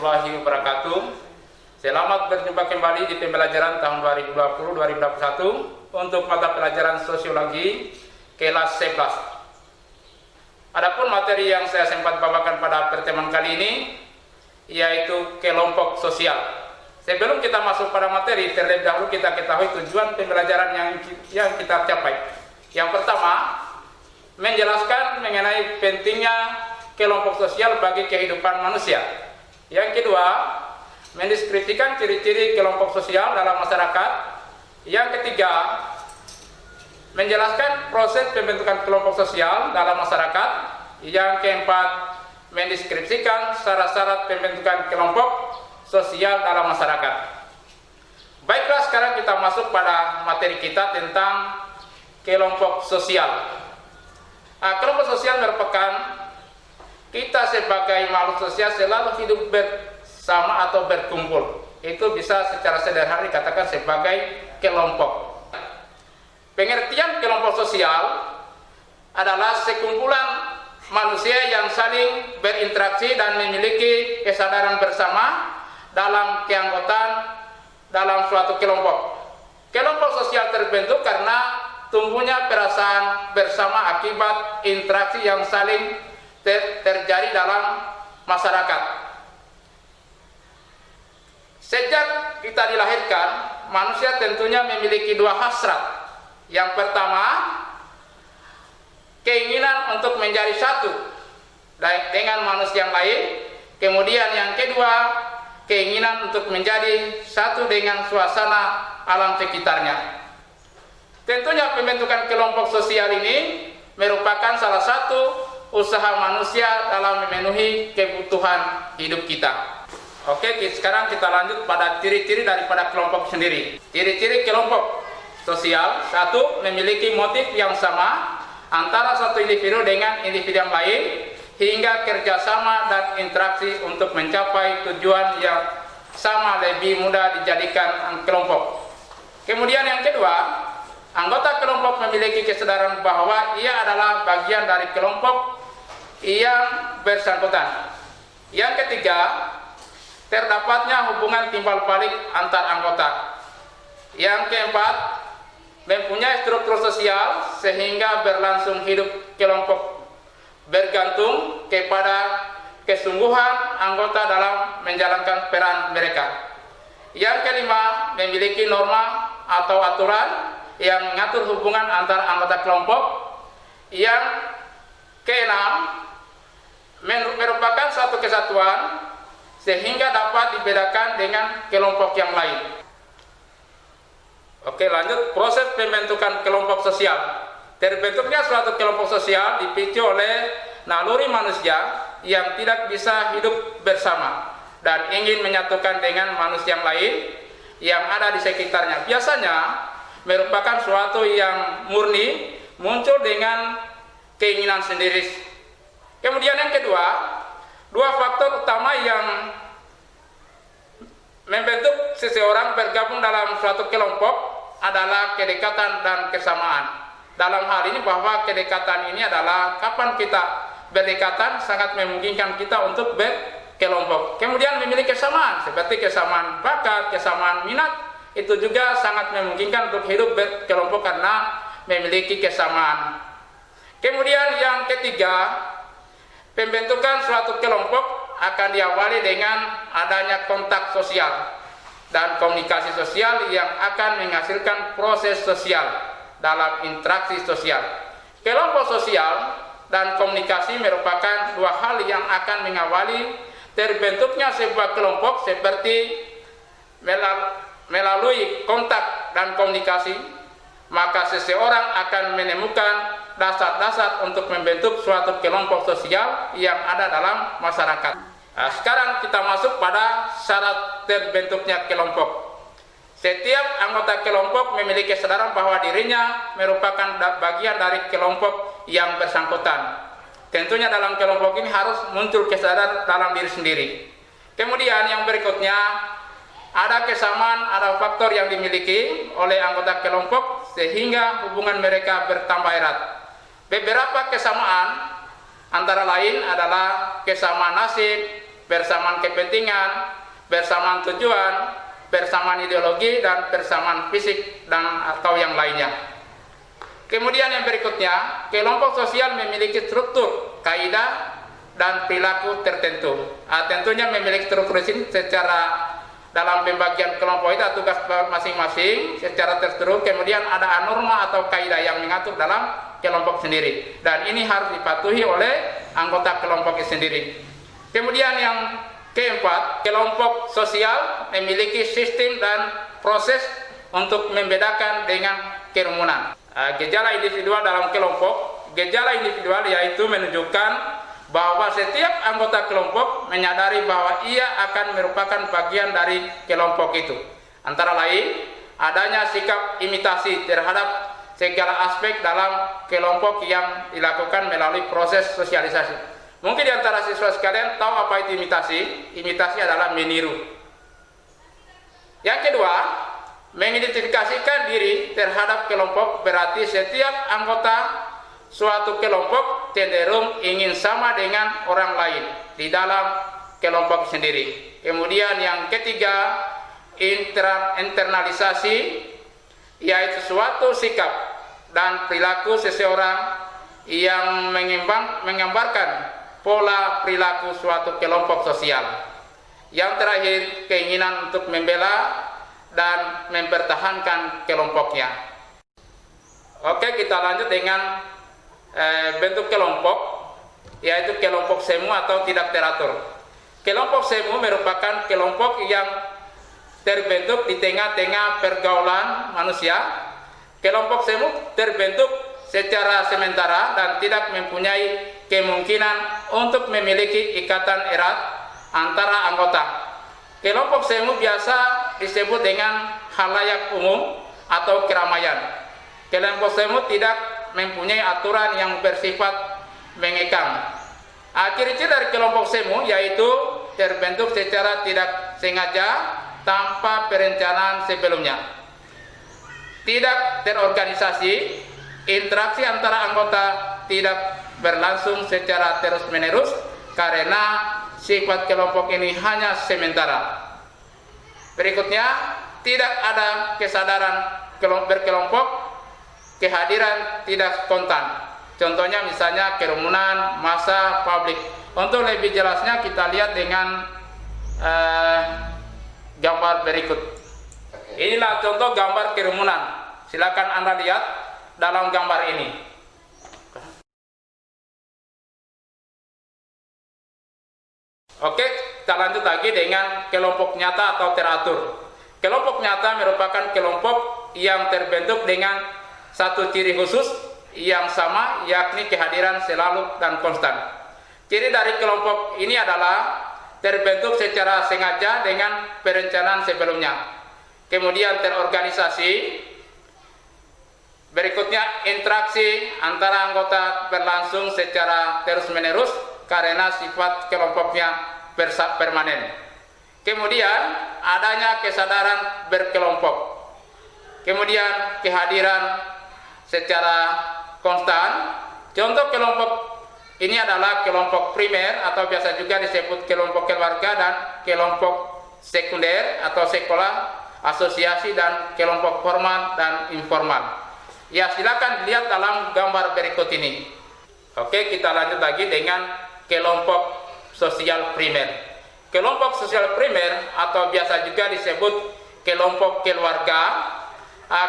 warahmatullahi wabarakatuh. Selamat berjumpa kembali di pembelajaran tahun 2020-2021 untuk mata pelajaran sosiologi kelas 11. Adapun materi yang saya sempat bawakan pada pertemuan kali ini yaitu kelompok sosial. Sebelum kita masuk pada materi, terlebih dahulu kita ketahui tujuan pembelajaran yang kita capai. Yang pertama, menjelaskan mengenai pentingnya kelompok sosial bagi kehidupan manusia. Yang kedua, mendeskripsikan ciri-ciri kelompok sosial dalam masyarakat. Yang ketiga, menjelaskan proses pembentukan kelompok sosial dalam masyarakat. Yang keempat, mendeskripsikan syarat-syarat pembentukan kelompok sosial dalam masyarakat. Baiklah, sekarang kita masuk pada materi kita tentang kelompok sosial. Kelompok sosial merupakan kita sebagai makhluk sosial selalu hidup bersama atau berkumpul. Itu bisa secara sederhana dikatakan sebagai kelompok. Pengertian kelompok sosial adalah sekumpulan manusia yang saling berinteraksi dan memiliki kesadaran bersama dalam keanggotaan dalam suatu kelompok. Kelompok sosial terbentuk karena tumbuhnya perasaan bersama akibat interaksi yang saling terjadi dalam masyarakat. Sejak kita dilahirkan, manusia tentunya memiliki dua hasrat. Yang pertama, keinginan untuk menjadi satu dengan manusia yang lain. Kemudian yang kedua, keinginan untuk menjadi satu dengan suasana alam sekitarnya. Tentunya pembentukan kelompok sosial ini merupakan salah satu usaha manusia dalam memenuhi kebutuhan hidup kita. Oke, sekarang kita lanjut pada ciri-ciri daripada kelompok sendiri. Ciri-ciri kelompok sosial: satu, memiliki motif yang sama antara satu individu dengan individu yang lain hingga kerjasama dan interaksi untuk mencapai tujuan yang sama lebih mudah dijadikan kelompok. Kemudian yang kedua, anggota kelompok memiliki kesadaran bahwa ia adalah bagian dari kelompok yang bersangkutan. Yang ketiga, terdapatnya hubungan timbal balik antar anggota. Yang keempat, mempunyai struktur sosial sehingga berlangsung hidup kelompok bergantung kepada kesungguhan anggota dalam menjalankan peran mereka. Yang kelima, memiliki norma atau aturan yang mengatur hubungan antar anggota kelompok. Yang keenam, merupakan satu kesatuan sehingga dapat dibedakan dengan kelompok yang lain. Oke, lanjut proses pembentukan kelompok sosial. Terbentuknya suatu kelompok sosial dipicu oleh naluri manusia yang tidak bisa hidup bersama dan ingin menyatukan dengan manusia yang lain yang ada di sekitarnya. Biasanya merupakan suatu yang murni, muncul dengan keinginan sendiri. Kemudian yang kedua, dua faktor utama yang membentuk seseorang bergabung dalam suatu kelompok adalah kedekatan dan kesamaan. Dalam hal ini bahwa kedekatan ini adalah kapan kita berdekatan sangat memungkinkan kita untuk berkelompok. Kemudian memiliki kesamaan seperti kesamaan bakat, kesamaan minat, itu juga sangat memungkinkan untuk hidup berkelompok karena memiliki kesamaan. Kemudian yang ketiga, pembentukan suatu kelompok akan diawali dengan adanya kontak sosial dan komunikasi sosial yang akan menghasilkan proses sosial dalam interaksi sosial. Kelompok sosial dan komunikasi merupakan dua hal yang akan mengawali terbentuknya sebuah kelompok seperti melalui kontak dan komunikasi, maka seseorang akan menemukan dasar-dasar untuk membentuk suatu kelompok sosial yang ada dalam masyarakat. Sekarang kita masuk pada syarat terbentuknya kelompok. Setiap anggota kelompok memiliki kesadaran bahwa dirinya merupakan bagian dari kelompok yang bersangkutan. Tentunya dalam kelompok ini harus muncul kesadaran dalam diri sendiri. Kemudian yang berikutnya, ada kesamaan, ada faktor yang dimiliki oleh anggota kelompok sehingga hubungan mereka bertambah erat. Beberapa kesamaan antara lain adalah kesamaan nasib, persamaan kepentingan, persamaan tujuan, persamaan ideologi, dan persamaan fisik dan atau yang lainnya. Kemudian yang berikutnya, kelompok sosial memiliki struktur, kaidah, dan perilaku tertentu. Tentunya memiliki struktur secara dalam pembagian kelompok itu tugas masing-masing secara terstruktur. Kemudian ada norma atau kaidah yang mengatur dalam kelompok sendiri, dan ini harus dipatuhi oleh anggota kelompok sendiri. Kemudian yang keempat, kelompok sosial memiliki sistem dan proses untuk membedakan dengan kerumunan. Gejala individual dalam kelompok, gejala individual yaitu menunjukkan bahwa setiap anggota kelompok menyadari bahwa ia akan merupakan bagian dari kelompok itu. Antara lain, adanya sikap imitasi terhadap segala aspek dalam kelompok yang dilakukan melalui proses sosialisasi. Mungkin di antara siswa sekalian tahu apa itu imitasi? Imitasi adalah meniru. Yang kedua, mengidentifikasikan diri terhadap kelompok berarti setiap anggota suatu kelompok cenderung ingin sama dengan orang lain di dalam kelompok sendiri. Kemudian yang ketiga, internalisasi, yaitu suatu sikap dan perilaku seseorang yang menggambarkan pola perilaku suatu kelompok sosial. Yang terakhir, keinginan untuk membela dan mempertahankan kelompoknya. Oke, kita lanjut dengan bentuk kelompok, yaitu kelompok semu atau tidak teratur. Kelompok semu merupakan kelompok yang terbentuk di tengah-tengah pergaulan manusia. Kelompok semu terbentuk secara sementara dan tidak mempunyai kemungkinan untuk memiliki ikatan erat antara anggota. Kelompok semu biasa disebut dengan khalayak umum atau keramaian. Kelompok semu tidak mempunyai aturan yang bersifat mengekang. Ciri-ciri dari kelompok semu yaitu terbentuk secara tidak sengaja tanpa perencanaan sebelumnya, tidak terorganisasi, interaksi antara anggota tidak berlangsung secara terus-menerus karena sifat kelompok ini hanya sementara. Berikutnya, tidak ada kesadaran berkelompok, kehadiran tidak spontan. Contohnya misalnya kerumunan, massa, publik. Untuk lebih jelasnya kita lihat dengan gambar berikut. Inilah contoh gambar kerumunan. Silakan Anda lihat dalam gambar ini. Oke, kita lanjut lagi dengan kelompok nyata atau teratur. Kelompok nyata merupakan kelompok yang terbentuk dengan satu ciri khusus yang sama, yakni kehadiran selalu dan konstan. Ciri dari kelompok ini adalah terbentuk secara sengaja dengan perencanaan sebelumnya, kemudian terorganisasi. Berikutnya, interaksi antara anggota berlangsung secara terus-menerus karena sifat kelompoknya permanen. Kemudian, adanya kesadaran berkelompok. Kemudian, kehadiran secara konstan. Contoh kelompok ini adalah kelompok primer atau biasa juga disebut kelompok keluarga dan kelompok sekunder atau sekolah, asosiasi, dan kelompok formal dan informal. Ya, silakan dilihat dalam gambar berikut ini. Oke, kita lanjut lagi dengan kelompok sosial primer. Kelompok sosial primer atau biasa juga disebut kelompok keluarga.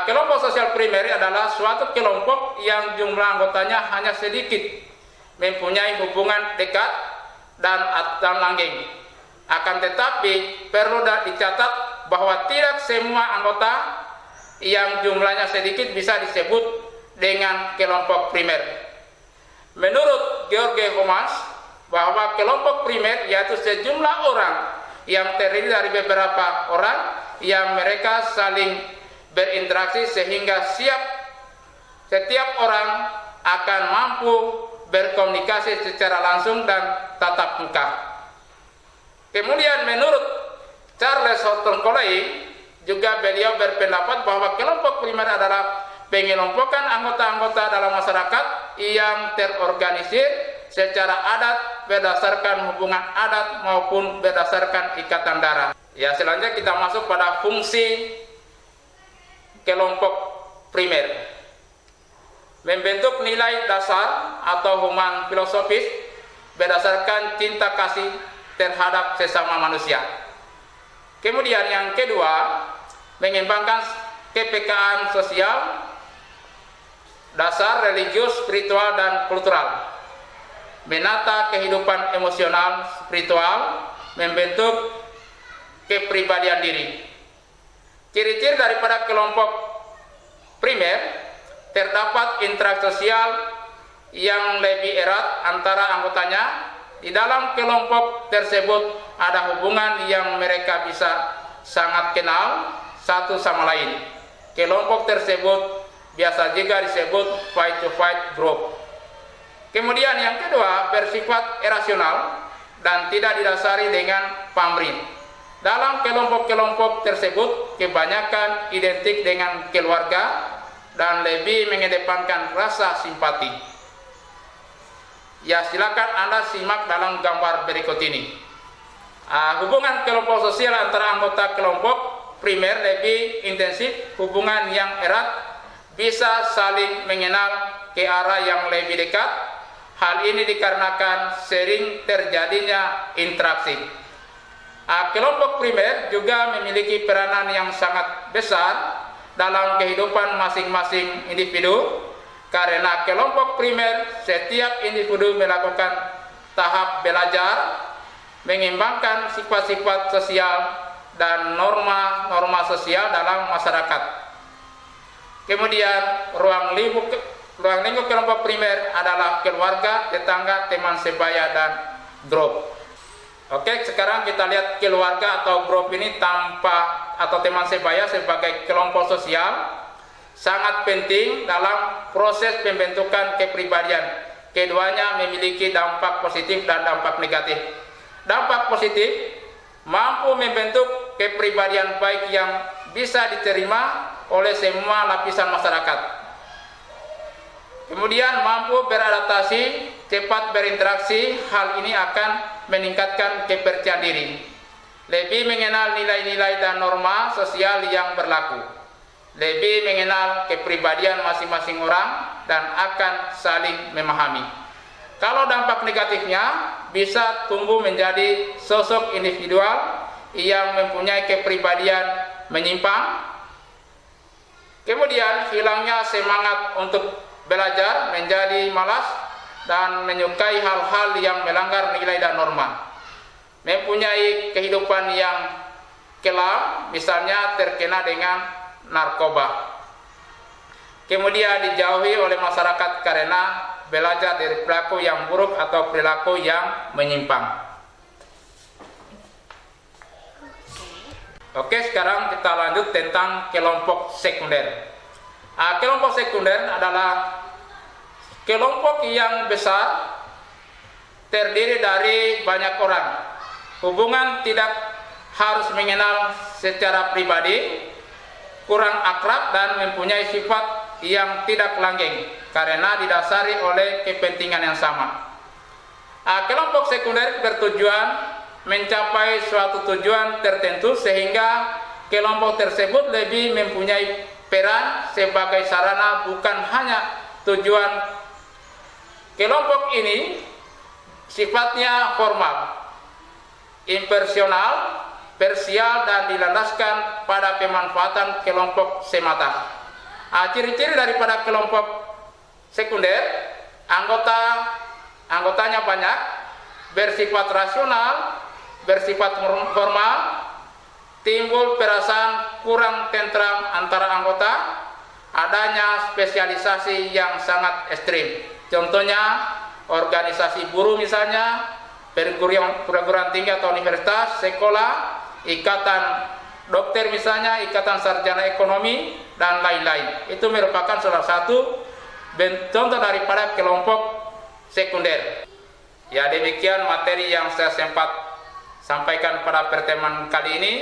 Kelompok sosial primer adalah suatu kelompok yang jumlah anggotanya hanya sedikit, mempunyai hubungan dekat dan langgeng. Akan tetapi perlu dicatat bahwa tidak semua anggota yang jumlahnya sedikit bisa disebut dengan kelompok primer. Menurut George Homans, bahwa kelompok primer yaitu sejumlah orang yang terdiri dari beberapa orang yang mereka saling berinteraksi sehingga setiap orang akan mampu berkomunikasi secara langsung dan tatap muka. Kemudian menurut Charles Horton Coley, juga beliau berpendapat bahwa kelompok primer adalah pengelompokan anggota-anggota dalam masyarakat yang terorganisir secara adat berdasarkan hubungan adat maupun berdasarkan ikatan darah. Ya, selanjutnya kita masuk pada fungsi kelompok primer. Membentuk nilai dasar atau human filosofis berdasarkan cinta kasih terhadap sesama manusia. Kemudian yang kedua, mengembangkan kepekaan sosial, dasar religius, spiritual, dan kultural. Menata kehidupan emosional, spiritual, membentuk kepribadian diri. Ciri-ciri daripada kelompok primer, terdapat interaksi sosial yang lebih erat antara anggotanya. Di dalam kelompok tersebut ada hubungan yang mereka bisa sangat kenal satu sama lain. Kelompok tersebut biasa juga disebut fight to fight group. Kemudian yang kedua, bersifat irasional dan tidak didasari dengan pamrih. Dalam kelompok-kelompok tersebut kebanyakan identik dengan keluarga dan lebih mengedepankan rasa simpati. Ya, silakan Anda simak dalam gambar berikut ini. Hubungan kelompok sosial antara anggota kelompok primer lebih intensif, hubungan yang erat, bisa saling mengenal ke arah yang lebih dekat. Hal ini dikarenakan sering terjadinya interaksi. Kelompok primer juga memiliki peranan yang sangat besar dalam kehidupan masing-masing individu, karena kelompok primer setiap individu melakukan tahap belajar, mengembangkan sifat-sifat sosial dan norma-norma sosial dalam masyarakat. Kemudian ruang lingkup kelompok primer adalah keluarga, tetangga, teman sebaya, dan grup. Oke, sekarang kita lihat keluarga atau grup ini atau teman sebaya sebagai kelompok sosial sangat penting dalam proses pembentukan kepribadian. Keduanya memiliki dampak positif dan dampak negatif. Dampak positif mampu membentuk kepribadian baik yang bisa diterima oleh semua lapisan masyarakat. Kemudian mampu beradaptasi, cepat berinteraksi. Hal ini akan meningkatkan kepercayaan diri, lebih mengenal nilai-nilai dan norma sosial yang berlaku, lebih mengenal kepribadian masing-masing orang, dan akan saling memahami. Kalau dampak negatifnya, bisa tumbuh menjadi sosok individual yang mempunyai kepribadian menyimpang. Kemudian hilangnya semangat untuk belajar, menjadi malas, dan menyukai hal-hal yang melanggar nilai dan norma. Mempunyai kehidupan yang kelam, misalnya terkena dengan narkoba. Kemudian dijauhi oleh masyarakat karena belajar dari perilaku yang buruk atau perilaku yang menyimpang. Oke, sekarang kita lanjut tentang kelompok sekunder. Kelompok sekunder adalah kelompok yang besar, terdiri dari banyak orang. Hubungan tidak harus mengenal secara pribadi, kurang akrab, dan mempunyai sifat yang tidak langgeng karena didasari oleh kepentingan yang sama. Kelompok sekunder bertujuan mencapai suatu tujuan tertentu sehingga kelompok tersebut lebih mempunyai peran sebagai sarana, bukan hanya tujuan. Kelompok ini sifatnya formal, impersonal, parsial, dan dilandaskan pada pemanfaatan kelompok semata. Ciri-ciri daripada kelompok sekunder, anggotanya banyak, bersifat rasional, bersifat formal, timbul perasaan kurang tentram antara anggota, adanya spesialisasi yang sangat ekstrim. Contohnya organisasi buruh misalnya, perguruan tinggi atau universitas, sekolah, ikatan dokter misalnya, ikatan sarjana ekonomi, dan lain-lain. Itu merupakan salah satu contoh daripada kelompok sekunder. Ya, demikian materi yang saya sempat sampaikan pada pertemuan kali ini.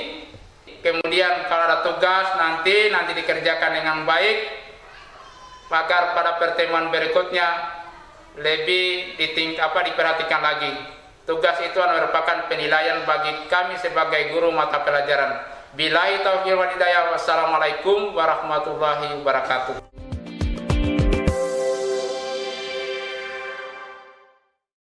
Kemudian kalau ada tugas nanti dikerjakan dengan baik agar pada pertemuan berikutnya lebih diperhatikan lagi. Tugas itu merupakan penilaian bagi kami sebagai guru mata pelajaran. Billahi taufiq wal hidayah. Wassalamualaikum warahmatullahi wabarakatuh.